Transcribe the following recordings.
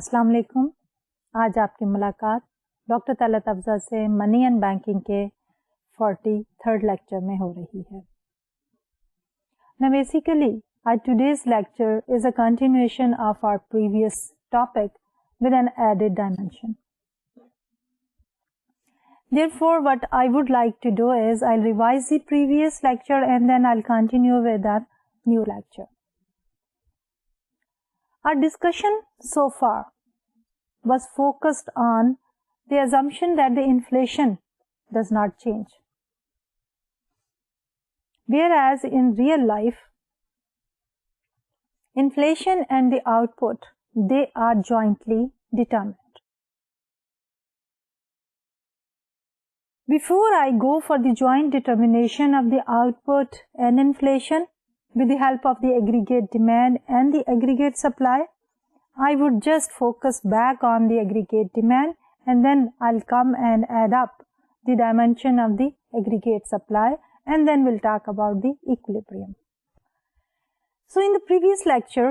अस्सलाम वालेकुम। आज आपकी मुलाकात डॉक्टर तलत अफजा से मनी एंड बैंकिंग के 43rd लेक्चर में हो रही है। Now basically our today's lecture is a continuation of our previous topic with an added dimension. Therefore what I would like to do is I'll revise the previous lecture and then I'll continue with our new lecture. Our discussion so far was focused on the assumption that the inflation does not change. Whereas in real life, inflation and the output, they are jointly determined. Before I go for the joint determination of the output and inflation with the help of the aggregate demand and the aggregate supply, I would just focus back on the aggregate demand and then I'll come and add up the dimension of the aggregate supply and then we'll talk about the equilibrium. So in the previous lecture,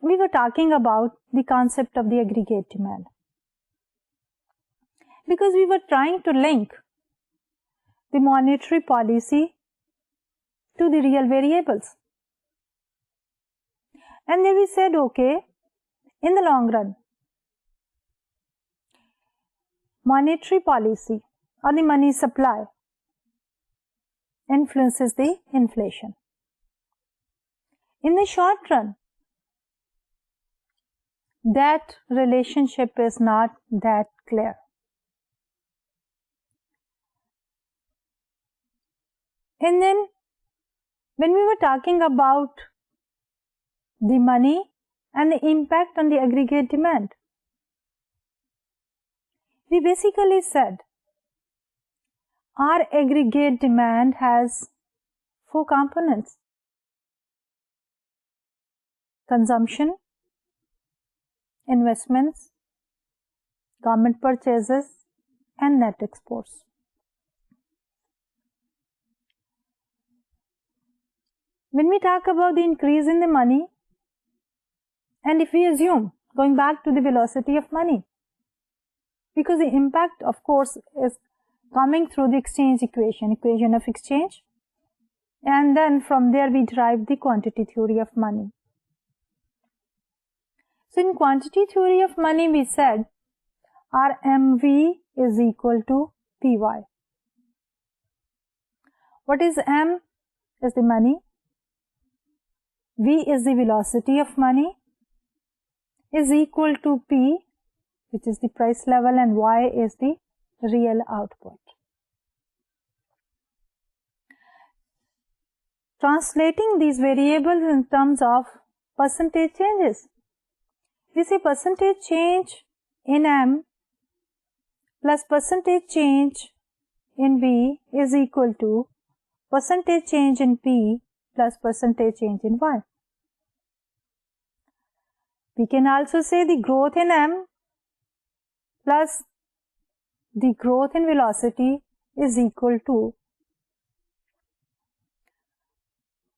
we were talking about the concept of the aggregate demand. Because we were trying to link the monetary policy to the real variables. And then we said, okay, in the long run, monetary policy or the money supply influences the inflation. In the short run, that relationship is not that clear. And then when we were talking about the money and the impact on the aggregate demand, we basically said our aggregate demand has 4 components: consumption, investments, government purchases, and net exports. When we talk about the increase in the money, and if we assume, going back to the velocity of money, because the impact of course is coming through the exchange equation of exchange, and then from there we derive the quantity theory of money. So in quantity theory of money we said our MV is equal to PY. What is M? Is the money. V is the velocity of money, is equal to P, which is the price level, and Y is the real output. Translating these variables in terms of percentage changes, we say percentage change in M plus percentage change in V is equal to percentage change in P plus percentage change in Y. We can also say the growth in M plus the growth in velocity is equal to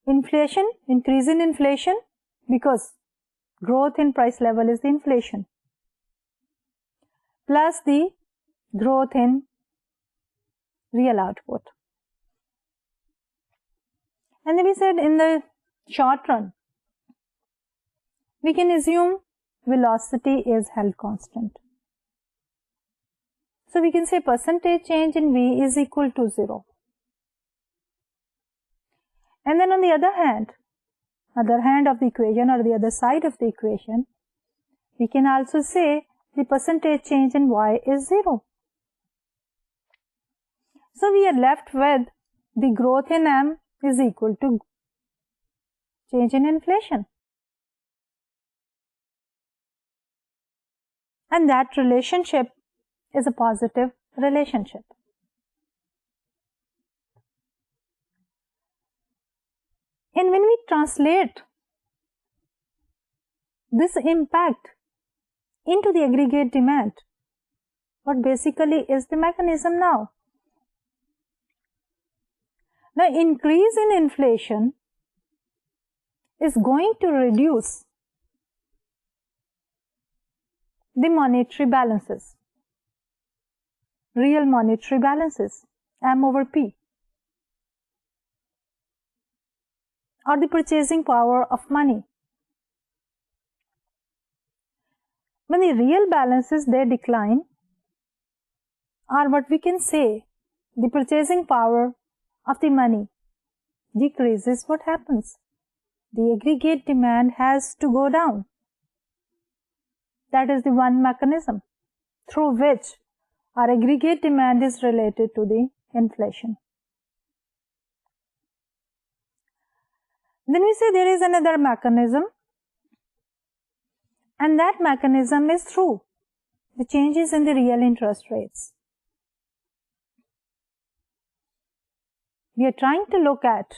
inflation, increase in inflation, because growth in price level is the inflation, plus the growth in real output. And then we said in the short run, we can assume velocity is held constant. So we can say percentage change in V is equal to 0. And then on the other hand of the equation, or the other side of the equation, we can also say the percentage change in Y is 0. So we are left with the growth in M is equal to change in inflation. And that relationship is a positive relationship. And when we translate this impact into the aggregate demand, what basically is the mechanism now? Now, increase in inflation is going to reduce the monetary balances, real monetary balances, M over P, or the purchasing power of money. When the real balances they decline, or what we can say, the purchasing power of the money decreases, what happens? The aggregate demand has to go down. That is the one mechanism through which our aggregate demand is related to the inflation. Then we say there is another mechanism, and that mechanism is through the changes in the real interest rates. We are trying to look at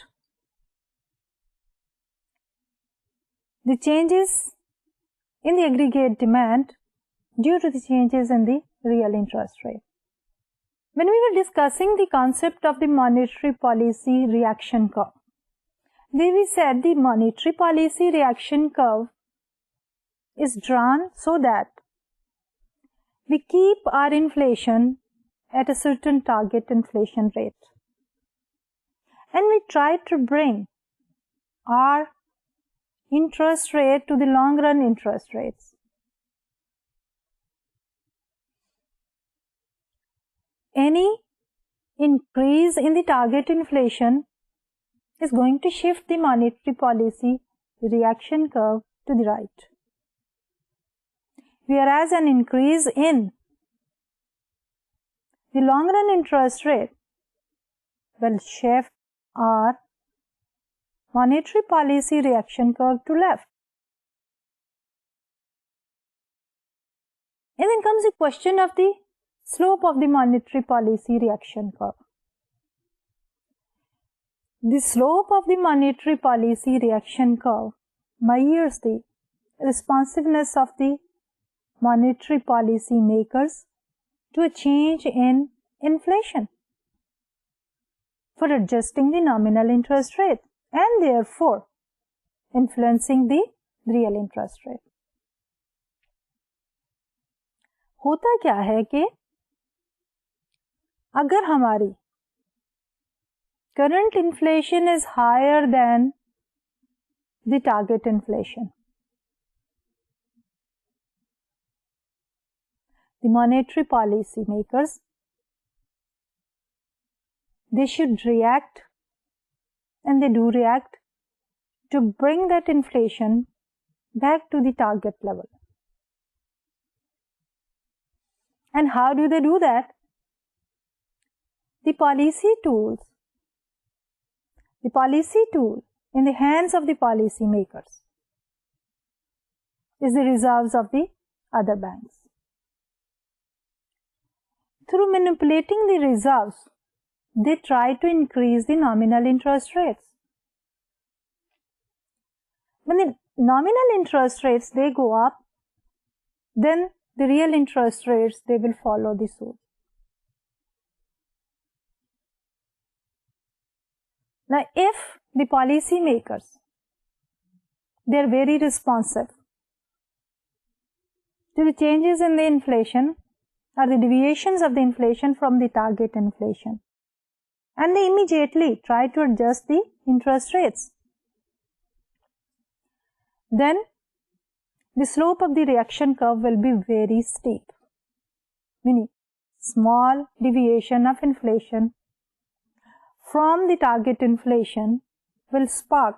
the changes in the aggregate demand due to the changes in the real interest rate. When we were discussing the concept of the monetary policy reaction curve, then we said the monetary policy reaction curve is drawn so that we keep our inflation at a certain target inflation rate, and we try to bring our interest rate to the long run interest rates. Any increase in the target inflation is going to shift the monetary policy reaction curve to the right, whereas an increase in the long run interest rate will shift our monetary policy reaction curve to left. And then comes the question of the slope of the monetary policy reaction curve. The slope of the monetary policy reaction curve measures the responsiveness of the monetary policy makers to a change in inflation for adjusting the nominal interest rate and therefore influencing the real interest rate. होता क्या है कि अगर हमारी current inflation is higher than the target inflation, the monetary policy makers, they should react, and they do react, to bring that inflation back to the target level. And how do they do that? The policy tool in the hands of the policy makers is the reserves of the other banks. Through manipulating the reserves, they try to increase the nominal interest rates. When the nominal interest rates they go up, then the real interest rates they will follow the suit. Now, if the policy makers they are very responsive to the changes in the inflation or the deviations of the inflation from the target inflation, and they immediately try to adjust the interest rates, then the slope of the reaction curve will be very steep, meaning small deviation of inflation from the target inflation will spark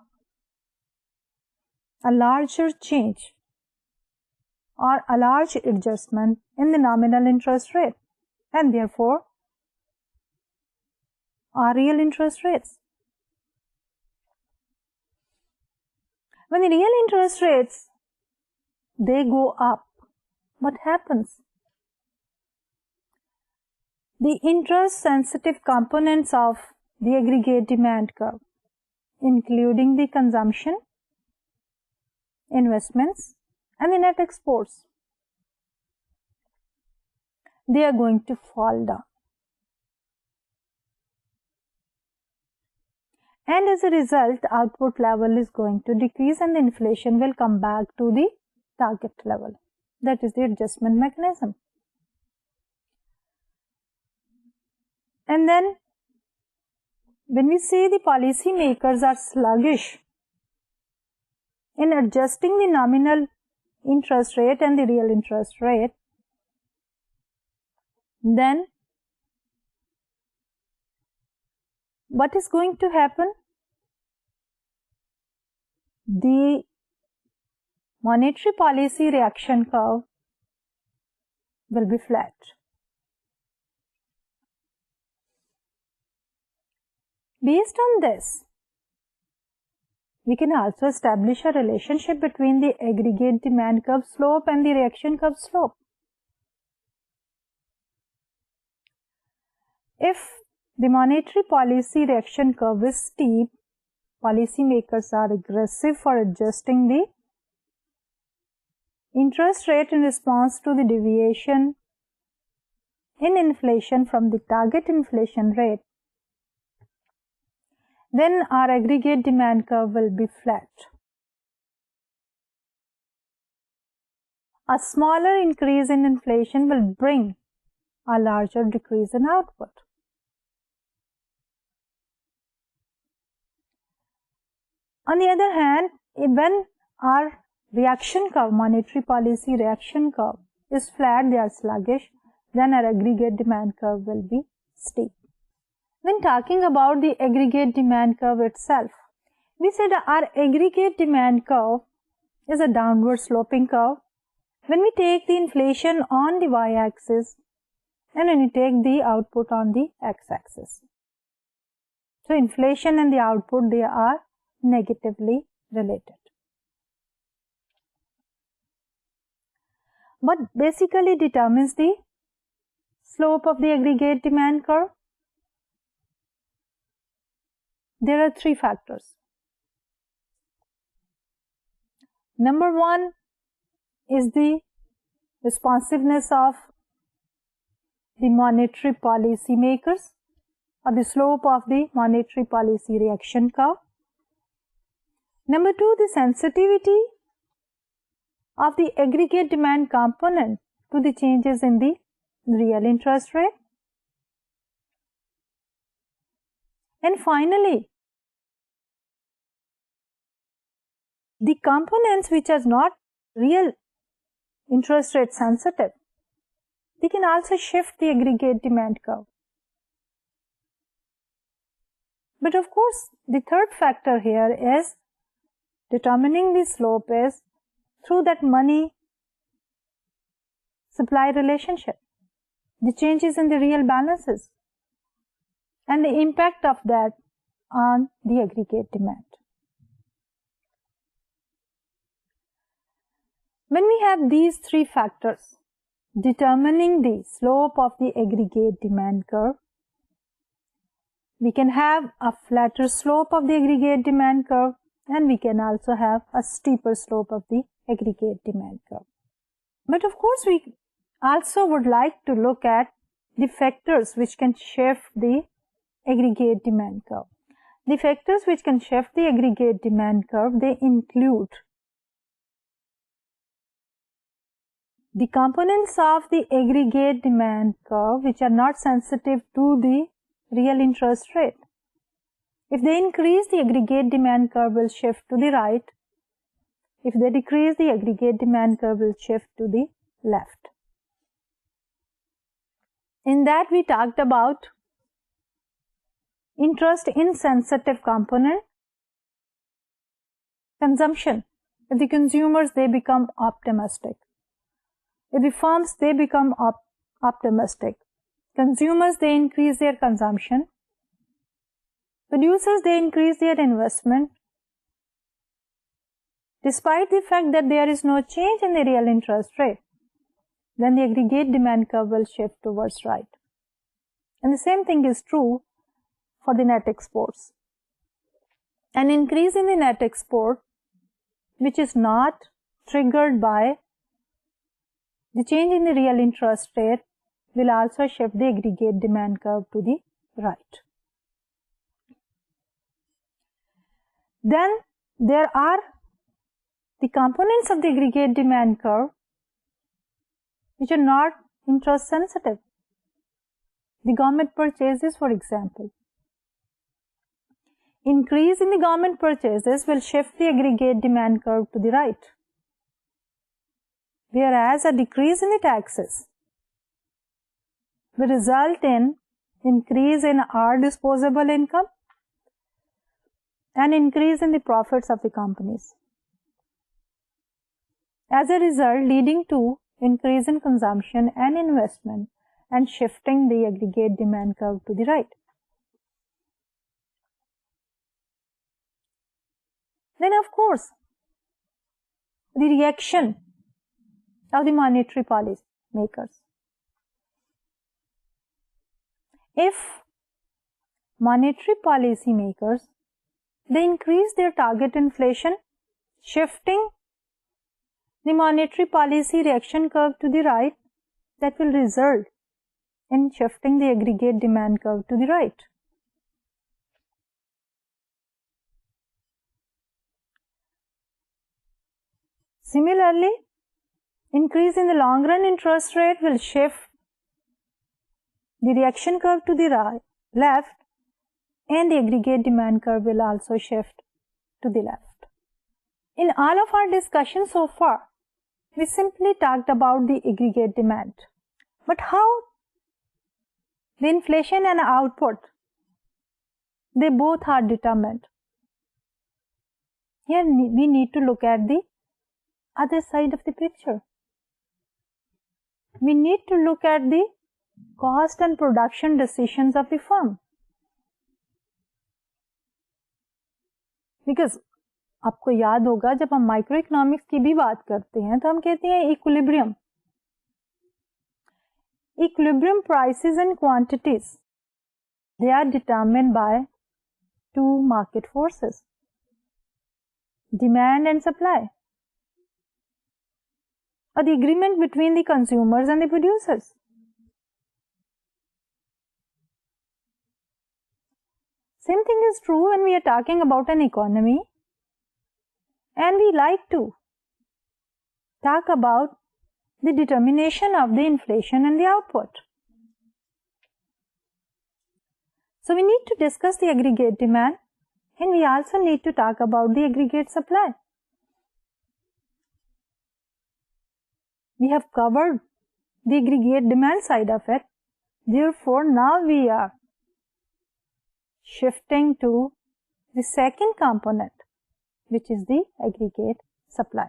a larger change or a large adjustment in the nominal interest rate, and therefore our real interest rates. When the real interest rates they go up, what happens? The interest sensitive components of the aggregate demand curve, including the consumption, investments, and the net exports, they are going to fall down. And as a result, output level is going to decrease and the inflation will come back to the target level. That is the adjustment mechanism. And then when we say the policy makers are sluggish in adjusting the nominal interest rate and the real interest rate, then what is going to happen? The monetary policy reaction curve will be flat. Based on this, we can also establish a relationship between the aggregate demand curve slope and the reaction curve slope. If the monetary policy reaction curve is steep, policymakers are aggressive for adjusting the interest rate in response to the deviation in inflation from the target inflation rate, then our aggregate demand curve will be flat. A smaller increase in inflation will bring a larger decrease in output. On the other hand, when our reaction curve, monetary policy reaction curve is flat, they are sluggish, then our aggregate demand curve will be steep. When talking about the aggregate demand curve itself, we said our aggregate demand curve is a downward sloping curve. When we take the inflation on the y-axis and when we take the output on the x-axis. So inflation and the output, they are negatively related. What basically determines the slope of the aggregate demand curve? There are three factors. Number one is the responsiveness of the monetary policy makers, or the slope of the monetary policy reaction curve. Number two, the sensitivity of the aggregate demand component to the changes in the real interest rate. And finally, the components which are not real interest rate sensitive, they can also shift the aggregate demand curve. But of course, the third factor here is determining the slope is through that money supply relationship, the changes in the real balances and the impact of that on the aggregate demand. When we have these three factors determining the slope of the aggregate demand curve, we can have a flatter slope of the aggregate demand curve, and we can also have a steeper slope of the aggregate demand curve. But of course, we also would like to look at the factors which can shift the aggregate demand curve. The factors which can shift the aggregate demand curve, they include the components of the aggregate demand curve which are not sensitive to the real interest rate. If they increase, the aggregate demand curve will shift to the right. If they decrease, the aggregate demand curve will shift to the left. In that, we talked about interest insensitive component, consumption. If the consumers, they become optimistic. If the firms, they become optimistic. Consumers, they increase their consumption. Producers, they increase their investment. Despite the fact that there is no change in the real interest rate, then the aggregate demand curve will shift towards right. And the same thing is true for the net exports. An increase in the net export, which is not triggered by the change in the real interest rate, will also shift the aggregate demand curve to the right. Then there are the components of the aggregate demand curve which are not interest sensitive. The government purchases, for example. Increase in the government purchases will shift the aggregate demand curve to the right, whereas a decrease in the taxes will result in increase in our disposable income and increase in the profits of the companies. As a result, leading to increase in consumption and investment and shifting the aggregate demand curve to the right. Then, of course, the reaction of the monetary policy makers. If monetary policy makers, they increase their target inflation, shifting the monetary policy reaction curve to the right, that will result in shifting the aggregate demand curve to the right. Similarly, increase in the long run interest rate will shift the reaction curve to the right, left, and the aggregate demand curve will also shift to the left. In all of our discussion so far, we simply talked about the aggregate demand. But how the inflation and output, they both are determined. Here we need to look at the other side of the picture. We need to look at the cost and production decisions of the firm. Because आपको याद होगा जब हम micro economics की भी बात करते हैं तो हम कहते हैं equilibrium. Equilibrium prices and quantities, they are determined by two market forces, demand and supply, or the agreement between the consumers and the producers. Same thing is true when we are talking about an economy, and we like to talk about the determination of the inflation and the output. So we need to discuss the aggregate demand, and we also need to talk about the aggregate supply. We have covered the aggregate demand side of it. Therefore, now we are shifting to the second component, which is the aggregate supply.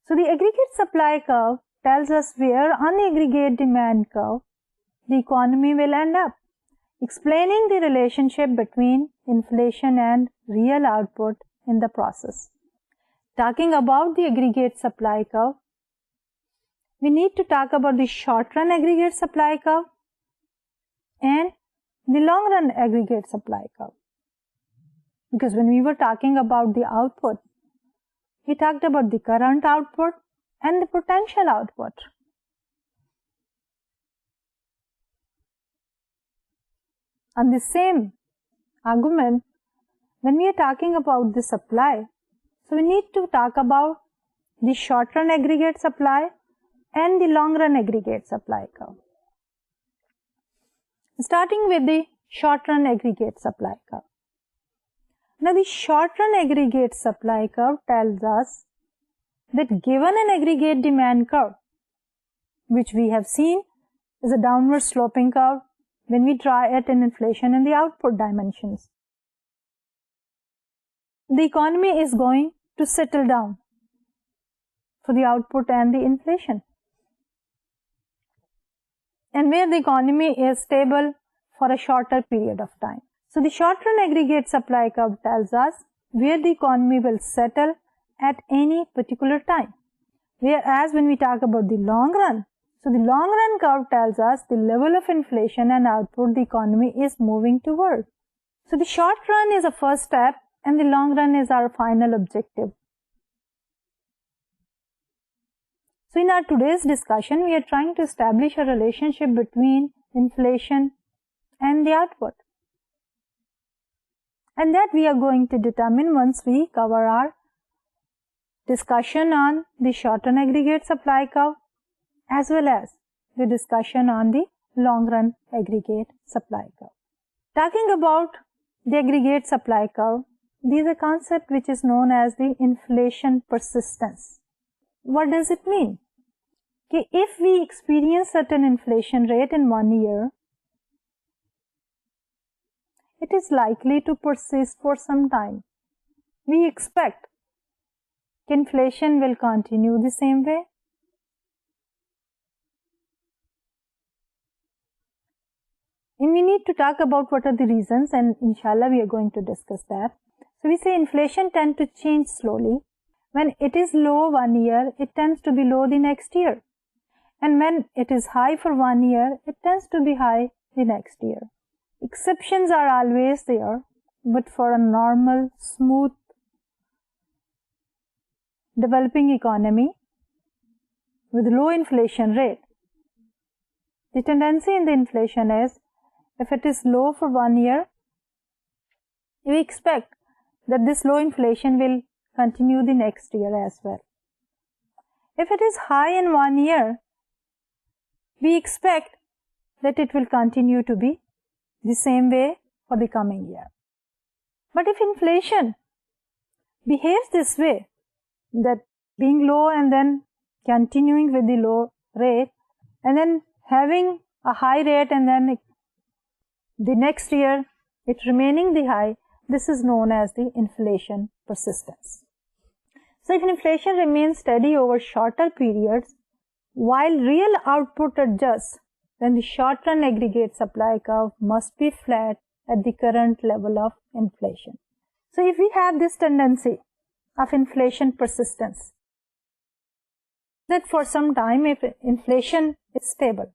So the aggregate supply curve tells us where on the aggregate demand curve the economy will end up, explaining the relationship between inflation and real output in the process. Talking about the aggregate supply curve, we need to talk about the short-run aggregate supply curve and the long-run aggregate supply curve. Because when we were talking about the output, we talked about the current output and the potential output. On the same argument, when we are talking about the supply, so we need to talk about the short-run aggregate supply and the long-run aggregate supply curve. Starting with the short-run aggregate supply curve. Now, the short-run aggregate supply curve tells us that given an aggregate demand curve, which we have seen is a downward sloping curve when we try it in inflation and the output dimensions, the economy is going to settle down for the output and the inflation, and where the economy is stable for a shorter period of time. So the short-run aggregate supply curve tells us where the economy will settle at any particular time. Whereas when we talk about the long run, so the long run curve tells us the level of inflation and output the economy is moving toward. So the short run is a first step and the long run is our final objective. So in our today's discussion, we are trying to establish a relationship between inflation and the output. And that we are going to determine once we cover our discussion on the short-run aggregate supply curve as well as the discussion on the long run aggregate supply curve. Talking about the aggregate supply curve, there is a concept which is known as the inflation persistence. What does it mean? If we experience certain inflation rate in 1 year, it is likely to persist for some time. We expect inflation will continue the same way. And we need to talk about what are the reasons, and inshallah we are going to discuss that. So we say inflation tends to change slowly. When it is low 1 year, it tends to be low the next year. And when it is high for 1 year, it tends to be high the next year. Exceptions are always there, but for a normal, smooth, developing economy with low inflation rate, the tendency in the inflation is, if it is low for 1 year, we expect that this low inflation will continue the next year as well. If it is high in 1 year, we expect that it will continue to be the same way for the coming year. But if inflation behaves this way, that being low and then continuing with the low rate, and then having a high rate and then the next year it remaining the high, this is known as the inflation persistence. So if inflation remains steady over shorter periods, while real output adjusts, then the short-run aggregate supply curve must be flat at the current level of inflation. So if we have this tendency of inflation persistence, that for some time if inflation is stable,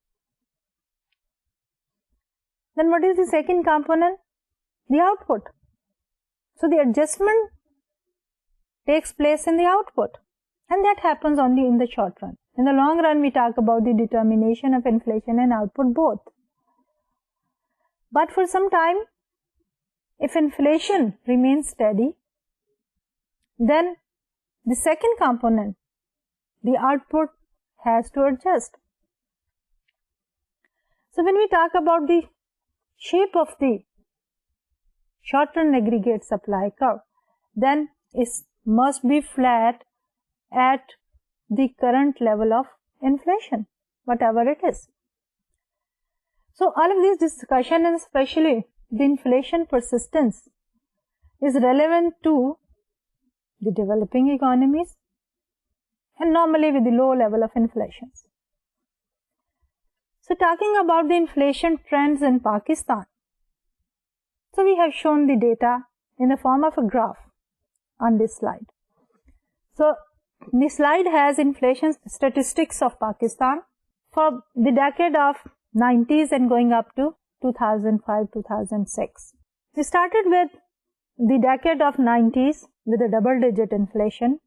then what is the second component? The output. So the adjustment takes place in the output, and that happens only in the short run. In the long run, we talk about the determination of inflation and output both. But for some time, if inflation remains steady, then the second component, the output, has to adjust. So when we talk about the shape of the short-run aggregate supply curve, then it must be flat at the current level of inflation, whatever it is. So all of this discussion, and especially the inflation persistence, is relevant to the developing economies and normally with the low level of inflation. So talking about the inflation trends in Pakistan, so we have shown the data in the form of a graph on this slide. So this slide has inflation statistics of Pakistan for the decade of 90s and going up to 2005-2006. We started with the decade of 90s with a double-digit inflation,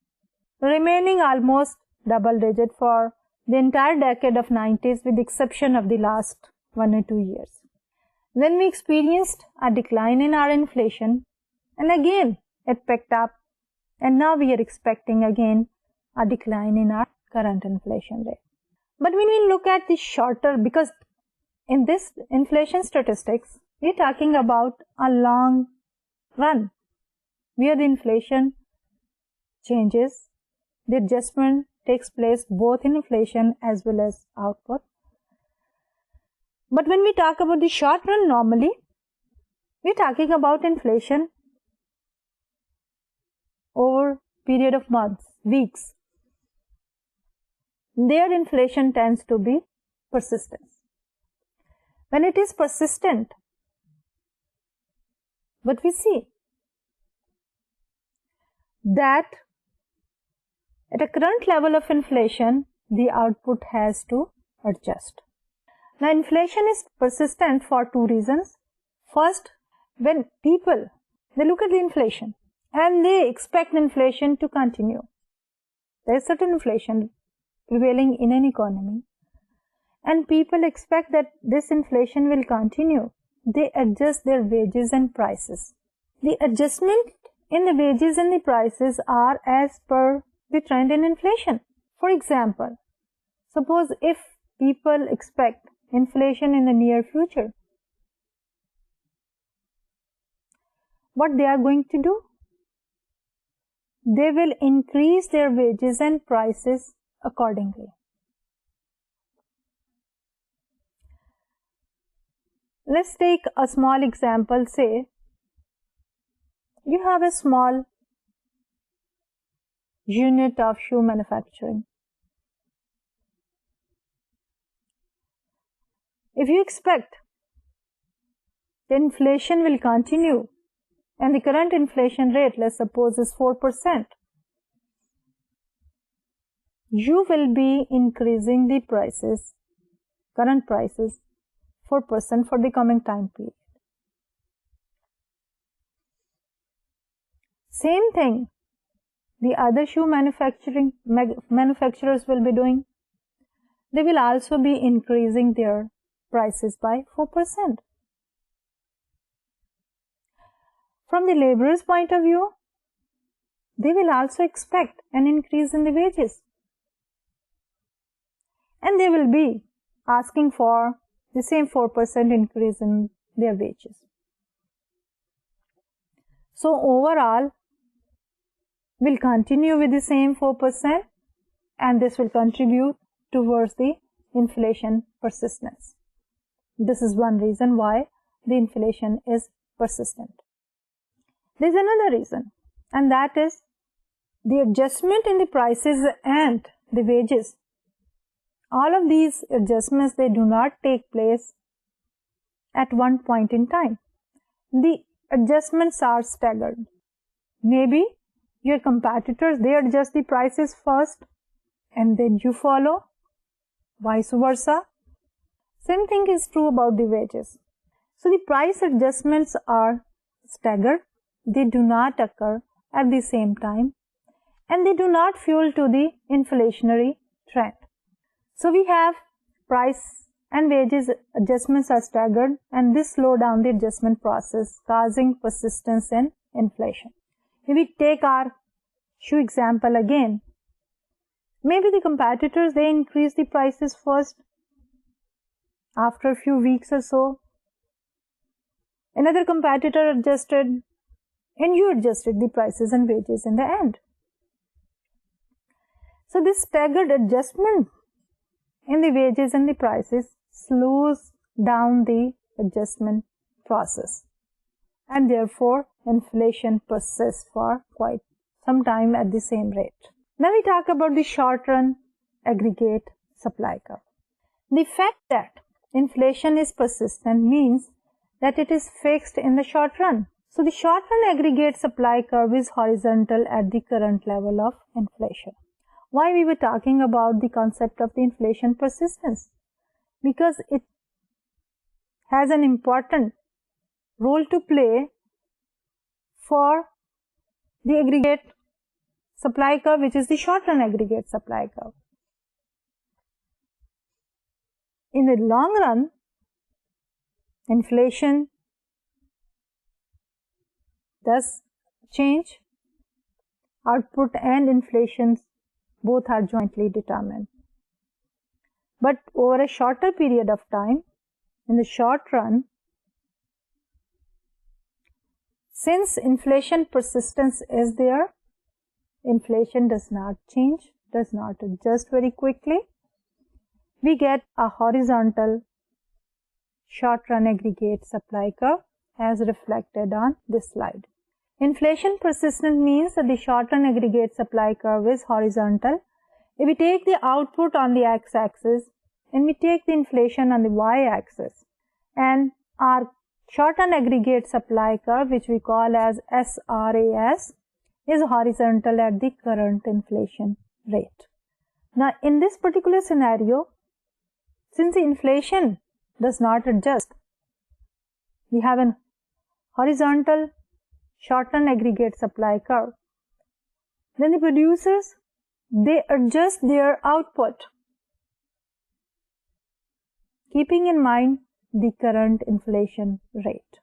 remaining almost double-digit for the entire decade of 90s with the exception of the last 1 or 2 years. Then we experienced a decline in our inflation, and again it picked up, and now we are expecting again a decline in our current inflation rate. But when we look at the shorter, because in this inflation statistics, we are talking about a long run where the inflation changes, the adjustment takes place both in inflation as well as output. But when we talk about the short run, normally we are talking about inflation over period of months, weeks. Their inflation tends to be persistent. When it is persistent, what we see that at a current level of inflation, the output has to adjust. Now, inflation is persistent for two reasons. First, when people, they look at the inflation and they expect inflation to continue. There is certain inflation prevailing in an economy, and people expect that this inflation will continue. They adjust their wages and prices. The adjustment in the wages and the prices are as per the trend in inflation. For example, Suppose if people expect inflation in the near future, what they are going to do? They will increase their wages and prices accordingly. Let's take a small example. Say you have a small unit of shoe manufacturing. If you expect the inflation will continue and the current inflation rate, let's suppose, is 4%, you will be increasing the prices, current prices, 4% for the coming time period. Same thing the other shoe manufacturers will be doing. They will also be increasing their prices by 4%. From the laborer's point of view, they will also expect an increase in the wages. And they will be asking for the same 4% increase in their wages. So overall, we'll continue with the same 4%, and this will contribute towards the inflation persistence. This is one reason why the inflation is persistent. There is another reason, and that is the adjustment in the prices and the wages. All of these adjustments, they do not take place at one point in time. The adjustments are staggered. Maybe your competitors, they adjust the prices first and then you follow, vice versa. Same thing is true about the wages. So the price adjustments are staggered. They do not occur at the same time and they do not fuel to the inflationary trend. So we have price and wages adjustments are staggered, and this slow down the adjustment process, causing persistence in inflation. If we take our shoe example again, maybe the competitors, they increase the prices first. After a few weeks or so, another competitor adjusted, and you adjusted the prices and wages in the end. So this staggered adjustment in the wages and the prices slows down the adjustment process, and therefore inflation persists for quite some time at the same rate. Now we talk about the short-run aggregate supply curve. The fact that inflation is persistent means that it is fixed in the short run. So the short-run aggregate supply curve is horizontal at the current level of inflation. Why we were talking about the concept of the inflation persistence? Because it has an important role to play for the aggregate supply curve, which is the short-run aggregate supply curve. In the long run, inflation does change. Output and inflation both are jointly determined. But over a shorter period of time, in the short run, since inflation persistence is there, inflation does not change, does not adjust very quickly. We get a horizontal short-run aggregate supply curve as reflected on this slide. Inflation persistent means that the short-run aggregate supply curve is horizontal. If we take the output on the x-axis and we take the inflation on the y-axis, and our short-run aggregate supply curve, which we call as SRAS, is horizontal at the current inflation rate. Now, in this particular scenario, since the inflation does not adjust, we have an horizontal short-run aggregate supply curve. Then the producers, they adjust their output, keeping in mind the current inflation rate.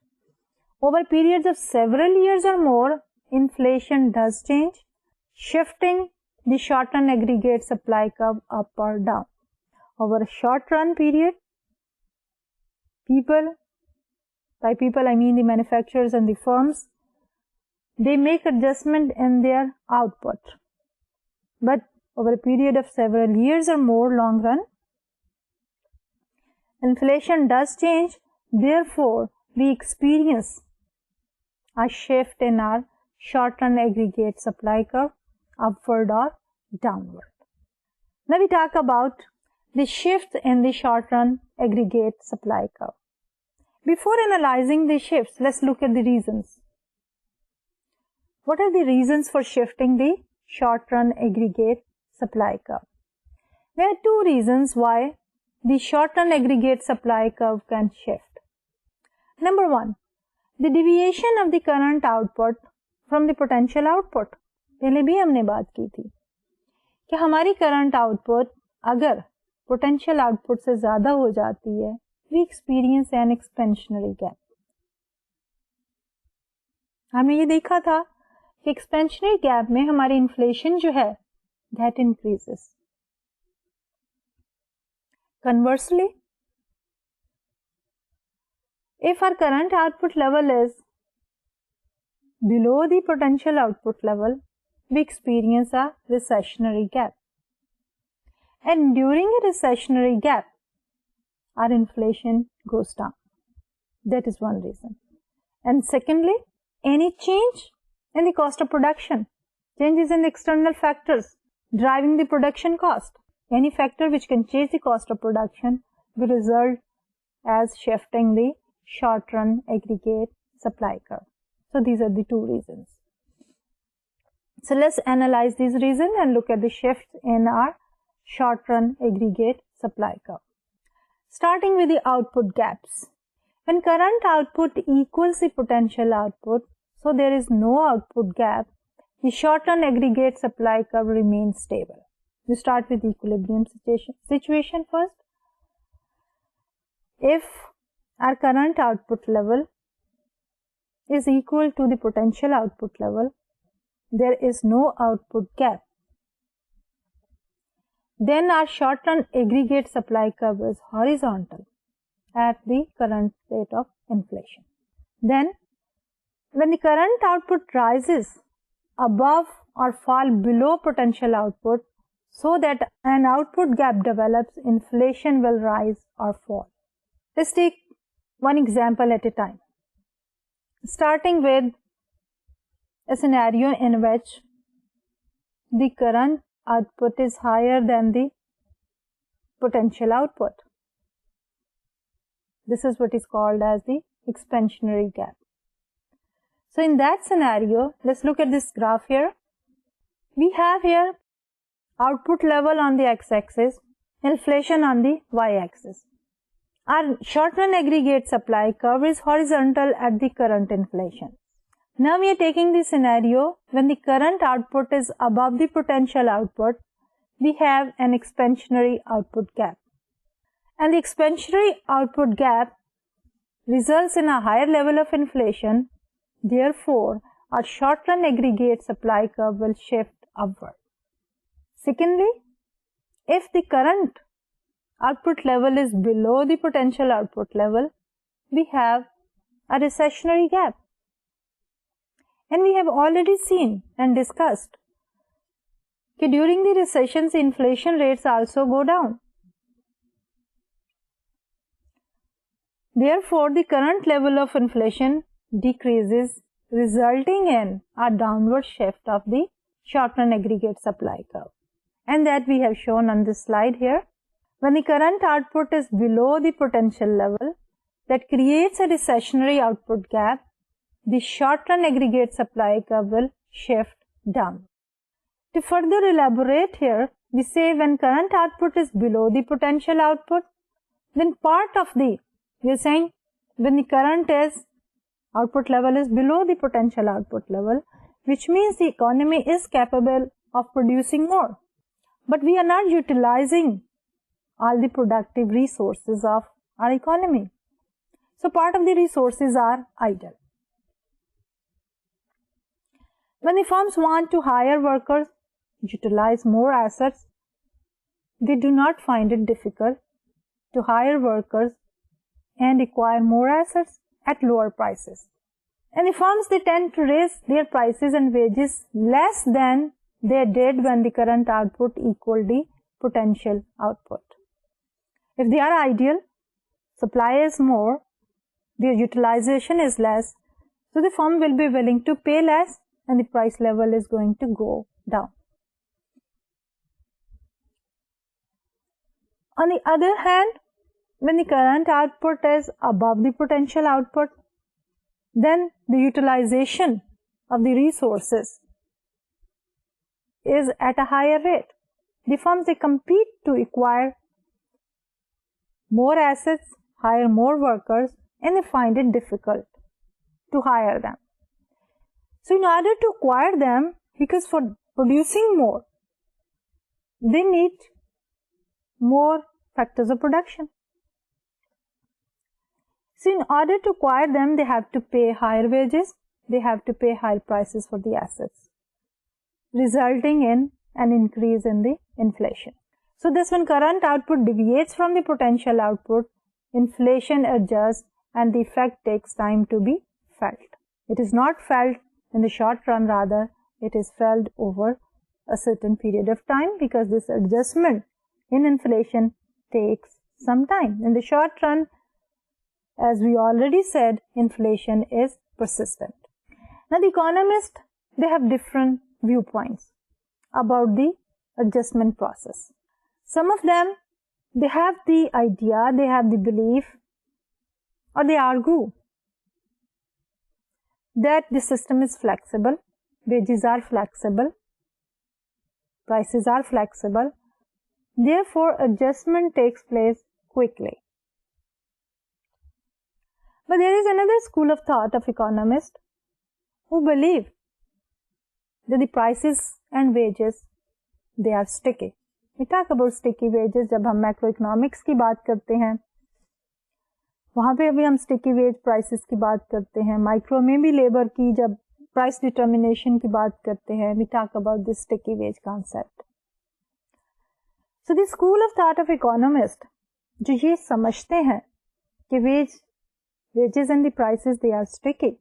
Over periods of several years or more, inflation does change, shifting the short-run aggregate supply curve up or down. over a short run period, by people I mean the manufacturers and the firms, they make adjustment in their output. But over a period of several years or more long run, inflation does change. Therefore, we experience a shift in our short-run aggregate supply curve, upward or downward. Now we talk about the shift in the short-run aggregate supply curve. Before analyzing the shifts, let's look at the reasons. What are the reasons for shifting the short-run aggregate supply curve? There are two reasons why the short-run aggregate supply curve can shift. Number one, the deviation of the current output from the potential output. पहले भी हमने बात की थी कि हमारी current output अगर potential output से ज्यादा हो जाती है, we experience an expansionary gap. हमने ये देखा था कि एक्सपेंशनरी गैप में हमारी इन्फ्लेशन जो है that increases. Conversely, if our current output level is below the potential output level, we experience a recessionary gap. And during a recessionary gap, our inflation goes down. That is one reason. And secondly, any change in the cost of production, changes in the external factors driving the production cost, any factor which can change the cost of production will result as shifting the short-run aggregate supply curve. So these are the two reasons. So let's analyze these reasons and look at the shift in our short-run aggregate supply curve. Starting with the output gaps. When current output equals the potential output, so there is no output gap, the short-run aggregate supply curve remains stable. We start with the equilibrium situation first. If our current output level is equal to the potential output level, there is no output gap. Then our short-run aggregate supply curve is horizontal at the current rate of inflation. Then, when the current output rises above or fall below potential output, so that an output gap develops, inflation will rise or fall. Let's take one example at a time. Starting with a scenario in which the current output is higher than the potential output. This is what is called as the expansionary gap. So in that scenario, let's look at this graph here. We have here output level on the x-axis, inflation on the y-axis. Our short-run aggregate supply curve is horizontal at the current inflation. Now we are taking the scenario when the current output is above the potential output, we have an expansionary output gap. And the expansionary output gap results in a higher level of inflation. Therefore, our short-run aggregate supply curve will shift upward. Secondly, if the current output level is below the potential output level, we have a recessionary gap. And we have already seen and discussed that during the recessions, inflation rates also go down. Therefore, the current level of inflation decreases, resulting in a downward shift of the short-run aggregate supply curve. And that we have shown on this slide here. When the current output is below the potential level, that creates a recessionary output gap. The short-run aggregate supply curve will shift down. To further elaborate here, we say when current output is below the potential output, then we are saying when the current output level is below the potential output level, which means the economy is capable of producing more. But we are not utilizing all the productive resources of our economy. So part of the resources are idle. When the firms want to hire workers, utilize more assets, they do not find it difficult to hire workers and acquire more assets at lower prices. And the firms, they tend to raise their prices and wages less than they did when the current output equaled the potential output. If they are ideal, supply is more, their utilization is less, so the firm will be willing to pay less and the price level is going to go down. On the other hand, when the current output is above the potential output, then the utilization of the resources is at a higher rate. The firms, they compete to acquire more assets, hire more workers, and they find it difficult to hire them. So in order to acquire them, because for producing more, they need more factors of production. So in order to acquire them, they have to pay higher wages, they have to pay higher prices for the assets, resulting in an increase in the inflation. So this, when current output deviates from the potential output, inflation adjusts and the effect takes time to be felt. It is not felt in the short run, rather it is felt over a certain period of time, because this adjustment in inflation takes some time. In the short run, as we already said, inflation is persistent. Now the economists, they have different viewpoints about the adjustment process. Some of them, they have the idea, they have the belief, or they argue that the system is flexible, wages are flexible, prices are flexible, therefore adjustment takes place quickly. But there is another school of thought of economists who believe that the prices and wages, they are sticky. We talk about sticky wages जब हम macroeconomics की बात करते हैं, वहाँ पे भी हम स्टिकी वेज प्राइसेस की बात करते हैं. माइक्रो में भी लेबर की जब प्राइस डिटर्मिनेशन की बात करते हैं, we talk about this sticky wage concept. So the school of thought of economists जो ये समझते हैं कि wages and the prices, they are sticky,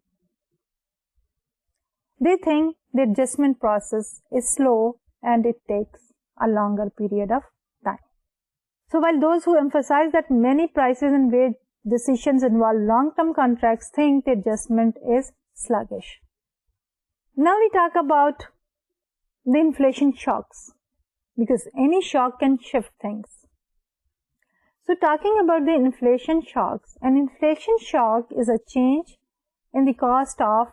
they think the adjustment process is slow and it takes a longer period of time. So while those who emphasize that many prices and wage decisions involve long-term contracts think the adjustment is sluggish. Now we talk about the inflation shocks, because any shock can shift things. So talking about the inflation shocks, an inflation shock is a change in the cost of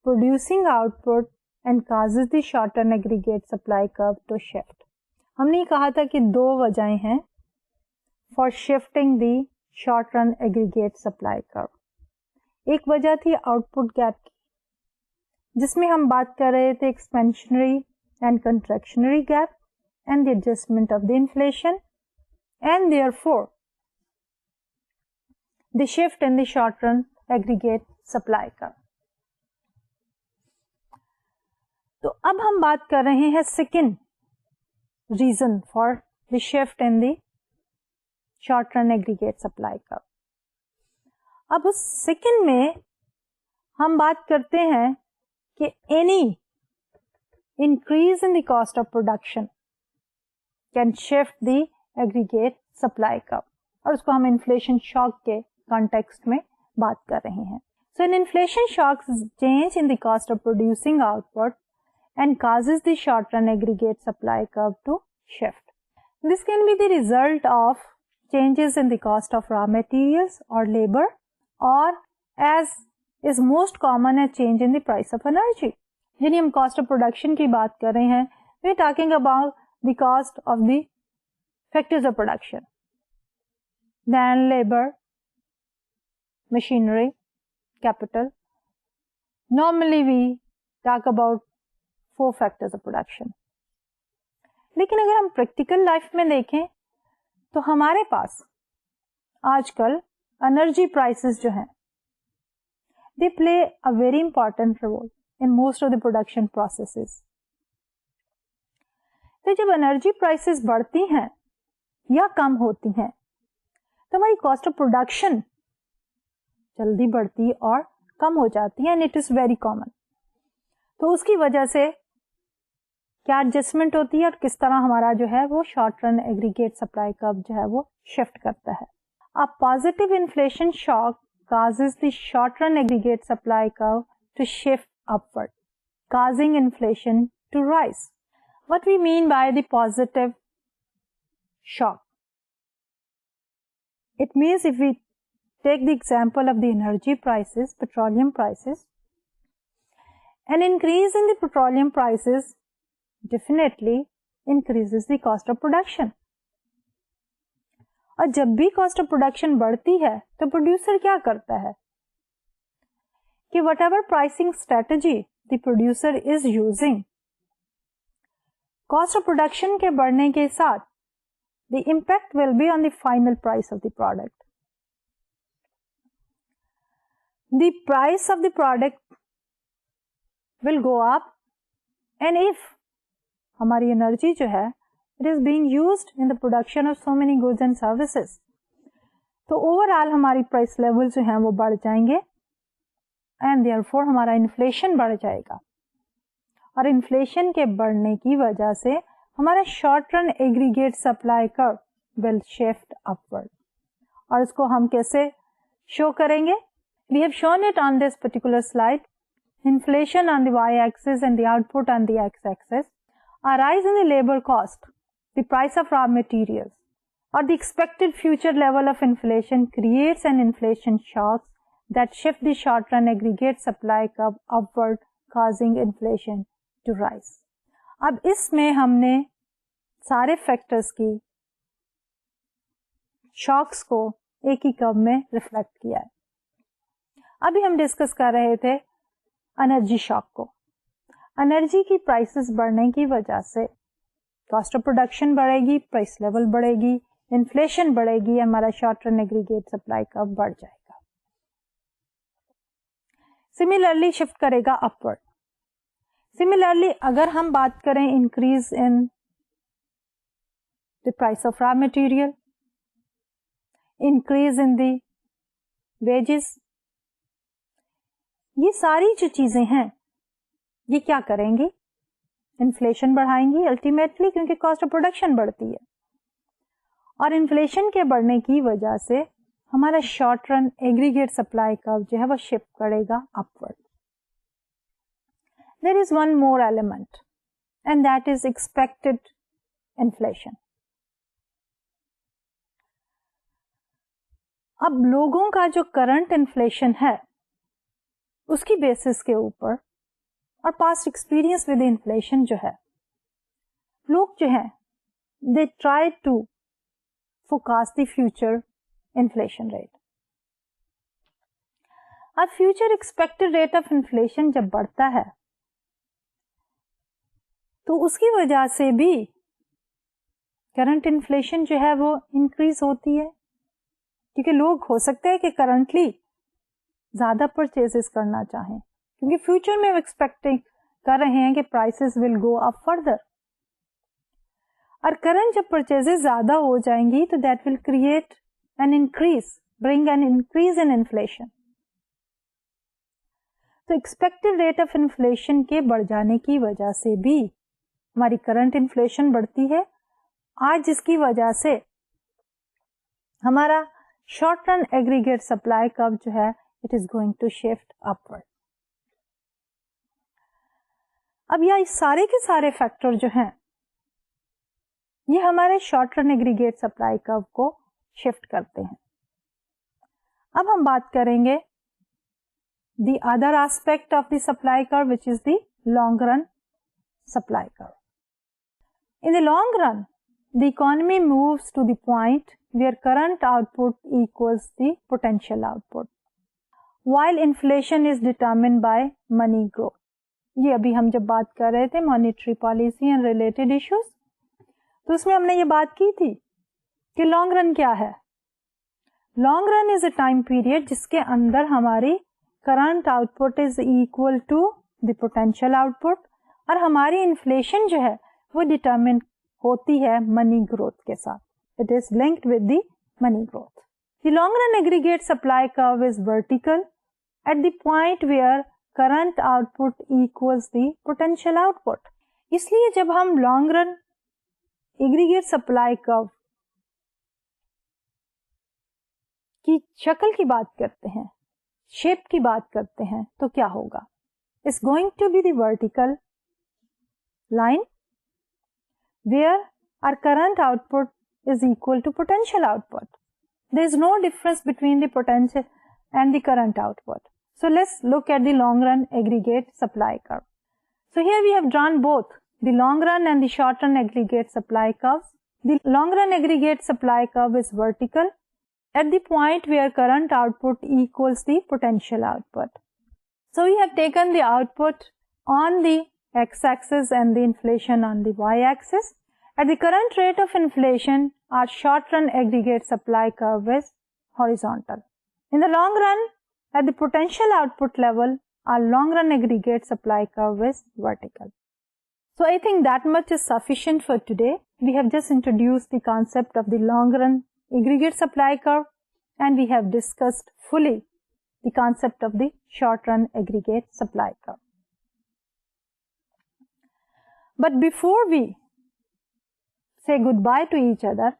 producing output and causes the short-run aggregate supply curve to shift. हमने कहा था कि दो वजहें हैं for shifting the short-run aggregate supply curve. एक वजह थी output gap की, जिसमें हम बात कर रहे थे expansionary and contractionary gap and the adjustment of the inflation, and therefore the shift in the short-run aggregate supply curve. तो अब हम बात कर रहे हैं second reason for the shift in the short-run aggregate supply curve. अब उस second में हम बात करते हैं कि any increase in the cost of production can shift the aggregate supply curve, और उसको हम inflation shock के context में बात कर रहे हैं. So an inflation shock is change in the cost of producing output and causes the short-run aggregate supply curve to shift. This can be the result of changes in the cost of raw materials or labor, or as is most common, a change in the price of energy. यानी हम cost of production की बात कर रहे हैं, we are talking about the cost of the factors of production, then labor, machinery, capital. Normally we talk about 4 factors of production. लेकिन अगर हम प्रैक्टिकल लाइफ में देखें तो हमारे पास आजकल एनर्जी प्राइसेस जो हैं, they play a very important role in most of the production processes. तो जब एनर्जी प्राइसेस बढ़ती हैं या कम होती हैं तो हमारी कॉस्ट ऑफ प्रोडक्शन जल्दी बढ़ती और कम हो जाती है, and it is very common. तो उसकी वजह से क्या एडजस्टमेंट होती है और किस तरह हमारा जो है वो short run aggregate supply curve जो है वो शिफ्ट करता है। A positive inflation shock causes the short run aggregate supply curve to shift upward, causing inflation to rise. What we mean by the positive shock? It means if we take the example of the energy prices, petroleum prices, an increase in the petroleum prices definitely increases the cost of production. और जब भी cost of production बढ़ती है तो producer क्या करता है कि what ever pricing strategy the producer is using, cost of production के बढ़ने के साथ the impact will be on the final price of the product. The price of the product will go up, and if हमारी energy जो है it is being used in the production of so many goods and services, तो overall हमारी price level जो हैं वो बढ़ जाएंगे एंड देयरफॉर हमारा इन्फ्लेशन बढ़ जाएगा, और इन्फ्लेशन के बढ़ने की वजह से हमारा short run aggregate supply curve will shift upward. और इसको हम कैसे शो करेंगे? We have shown it on this particular slide. Inflation on the Y axis and the output on the X axis, a rise in the labor cost, the price of raw materials, or the expected future level of inflation creates an inflation shock that shift the short run aggregate supply curve upward, causing inflation to rise. अब इसमें हमने सारे factors की shocks को एक ही curve में reflect किया है। अभी हम डिस्कस कर रहे थे एनर्जी शॉक को। एनर्जी की प्राइसेस बढ़ने की वजह से कॉस्ट ऑफ प्रोडक्शन बढ़ेगी, प्राइस लेवल बढ़ेगी, इन्फ्लेशन बढ़ेगी, हमारा short run aggregate supply curve बढ़ जाएगा। सिमिलरली शिफ्ट करेगा अपवर्ड। सिमिलरली अगर हम बात करें increase in the price of raw material, increase in the wages, ये सारी जो चीजें हैं ये क्या करेंगी? इन्फ्लेशन बढ़ाएंगी अल्टीमेटली, क्योंकि कॉस्ट ऑफ प्रोडक्शन बढ़ती है, और इन्फ्लेशन के बढ़ने की वजह से हमारा short run aggregate supply curve जो है वो शिफ्ट करेगा upward. There is one more element and that is expected inflation. अब लोगों का जो करंट इन्फ्लेशन है उसकी बेसिस के ऊपर और पास्ट एक्सपीरियंस विद इन्फ्लेशन जो है, लोग जो है they try to forecast the future inflation rate. अब future expected rate of inflation जब बढ़ता है तो उसकी वजह से भी करंट इन्फ्लेशन जो है वो इंक्रीज होती है, क्योंकि लोग हो सकते हैं कि करंटली ज्यादा परचेजेस करना चाहें, क्योंकि फ्यूचर में एक्सपेक्टिंग कर रहे हैं कि prices will go up further, और करंट जब परचेजेस ज्यादा हो जाएंगी तो that will create an increase, bring an increase in inflation. तो एक्सपेक्टेड रेट ऑफ इन्फ्लेशन के बढ़ जाने की वजह से भी हमारी करंट इन्फ्लेशन बढ़ती है, आज जिसकी वजह से हमारा short run aggregate supply curve जो है it is going to shift upward. अब यह सारे के सारे फैक्टर जो हैं ये हमारे short run aggregate supply curve को शिफ्ट करते हैं। अब हम बात करेंगे the other aspect of the supply curve which is the long run supply curve. In the long run the economy moves to the point where current output equals the potential output while inflation is determined by money growth. ये अभी हम जब बात कर रहे थे monetary policy and related issues, तो उसमें हमने ये बात की थी कि लॉन्ग रन क्या है। Long run is a time period जिसके अंदर हमारी current output is equal to the potential output, और हमारी इन्फ्लेशन जो है वो डिटरमिन होती है मनी ग्रोथ के साथ। it is linked with the money growth. The long run aggregate supply curve is vertical at the point where current output equals the potential output. इसलिए जब हम long run aggregate supply curve की शक्ल की बात करते हैं, शेप की बात करते हैं, तो क्या होगा? It's going to be the vertical line where our current output is equal to potential output. There is no difference between the potential and the current output. So let's look at the long run aggregate supply curve. So here we have drawn both the long run and the short run aggregate supply curves. The long run aggregate supply curve is vertical at the point where current output equals the potential output. So we have taken the output on the x-axis and the inflation on the y-axis. At the current rate of inflation, our short-run aggregate supply curve is horizontal. In the long run, at the potential output level, our long-run aggregate supply curve is vertical. So I think that much is sufficient for today. We have just introduced the concept of the long-run aggregate supply curve, and we have discussed fully the concept of the short-run aggregate supply curve. But before we say goodbye to each other,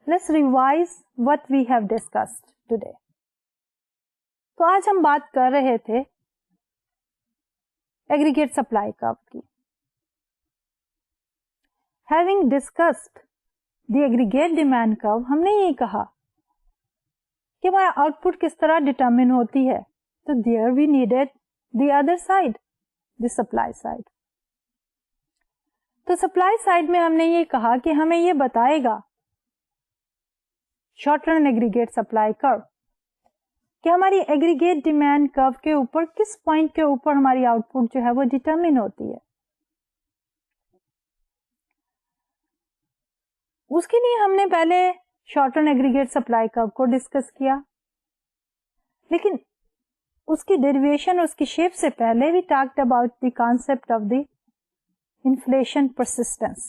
let's revise what we have discussed today. तो आज हम बात कर रहे थे aggregate supply curve की. Having discussed the aggregate demand curve, हमने ये कहा कि हमारा आउटपुट किस तरह डिटरमिन होती है. तो there we needed the other side, the supply side. तो सप्लाई साइड में हमने ये कहा कि हमें ये बताएगा short run aggregate supply curve कि हमारी एग्रीगेट डिमांड कर्व के ऊपर किस पॉइंट के ऊपर हमारी आउटपुट जो है वो डिटरमिन होती है. उसके लिए हमने पहले short run aggregate supply curve को डिस्कस किया, लेकिन उसकी डेरिवेशन, उसकी शेप से पहले we talked about the concept of the inflation persistence.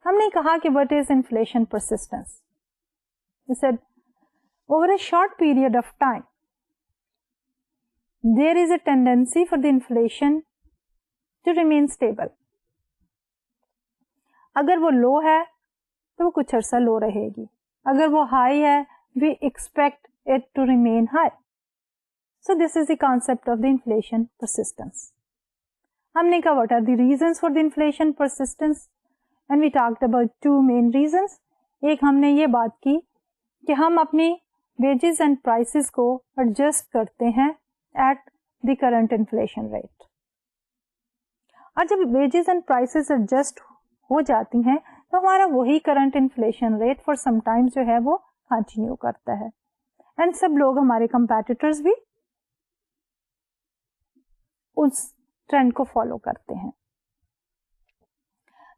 हमने कहा कि what is inflation persistence. We said over a short period of time there is a tendency for the inflation to remain stable. अगर वो लो है तो वो कुछ अर्सा लो रहेगी, अगर वो हाई है we expect it to remain high. So this is the concept of the inflation persistence. हमने कहा what are the reasons for the inflation persistence, and we talked about two main reasons. एक हमने ये बात की कि हम अपनी wages and prices को adjust करते हैं at the current inflation rate. और जब wages and prices adjust हो जाती हैं तो हमारा वही current inflation rate for some time जो है वो continue करता है, and सब लोग हमारे competitors भी उस ट्रेंड को फॉलो करते हैं.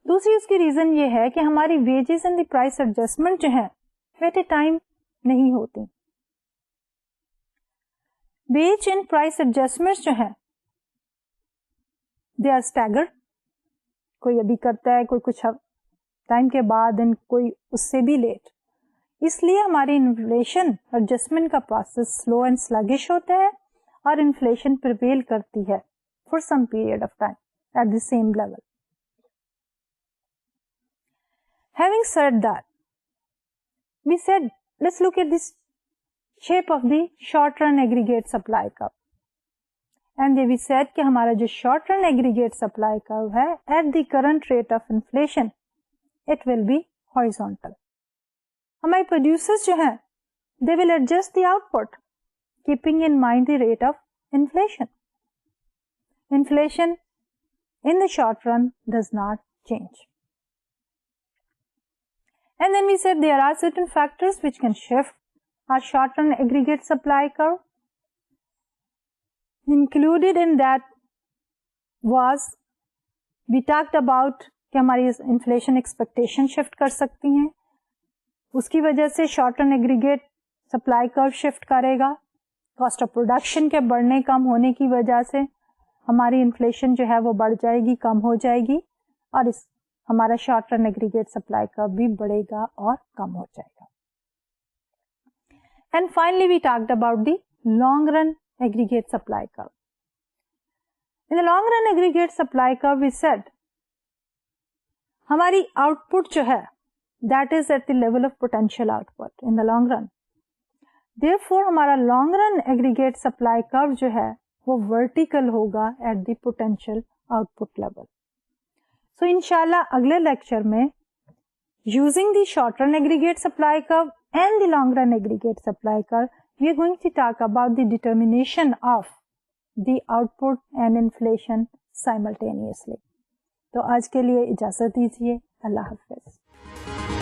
दूसरी उसकी रीजन ये है कि हमारी wages and the price adjustment जो है एट ए टाइम नहीं होती. वेज एंड प्राइस एडजस्टमेंट जो है दे आर स्टैगर्ड. कोई अभी करता है, कोई कुछ टाइम के बाद, एंड कोई उससे भी लेट. इसलिए हमारी इन्फ्लेशन एडजस्टमेंट का प्रोसेस स्लो एंड स्लगिश होता है और इन्फ्लेशन प्रिवेल करती है for some period of time at the same level. Having said that, we said let's look at this shape of the short run aggregate supply curve, and then we said कि हमारा जो short run aggregate supply curve है at the current rate of inflation it will be horizontal. हमारे producers जो हैं they will adjust the output keeping in mind the rate of inflation. Inflation in the short run does not change. And then we said there are certain factors which can shift our short run aggregate supply curve. Included in that was we talked about कि हमारी inflation expectation shift कर सकती हैं, उसकी वजह से short run aggregate supply curve shift करेगा. Cost of production के बढ़ने कम होने की वजह से हमारी इन्फ्लेशन जो है वो बढ़ जाएगी, कम हो जाएगी, और इस हमारा short run aggregate supply curve भी बढ़ेगा और कम हो जाएगा। And finally we talked about the long run aggregate supply curve. In the long run aggregate supply curve we said हमारी आउटपुट जो है that is at the level of potential output in the long run. Therefore हमारा long run aggregate supply curve जो है वो vertical होगा at the potential output level. So इंशाल्लाह अगले लेक्चर में using the short run aggregate supply curve and the long run aggregate supply curve, we are going to talk about the determination of the output and inflation simultaneously. तो आज के लिए इजाजत दीजिए। अल्लाह हाफ़िज़।